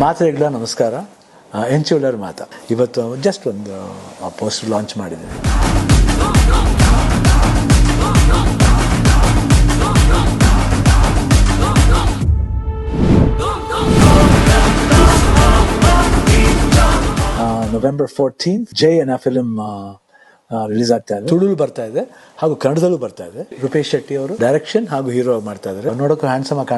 ಮಾತ್ರೆಗಳ ನಮಸ್ಕಾರ, ಎಂಚುಳರ್ ಮಾತಾ. ಇವತ್ತು ಜಸ್ಟ್ ಒಂದು ಪೋಸ್ಟರ್ ಲಾಂಚ್ ಮಾಡಿದ್ದೀನಿ. November 14th ಜೈ ಅನ್ನೋ ಫಿಲ್ಮ್ ರಿಲೀಸ್ ಆಗ್ತಾ ಇದೆ. ತುಳುಲು ಬರ್ತಾ ಇದೆ ಹಾಗೂ ಕನ್ನಡದಲ್ಲೂ ಬರ್ತಾ ಇದೆ. ರೂಪೇಶ್ ಶೆಟ್ಟಿ ಅವರು ಡೈರೆಕ್ಷನ್ ಹಾಗೂ ಹೀರೋ ಮಾಡ್ತಾ ಇದ್ದಾರೆ. ನೋಡೋಕೆ ಹ್ಯಾಂಡ್ಸಮ್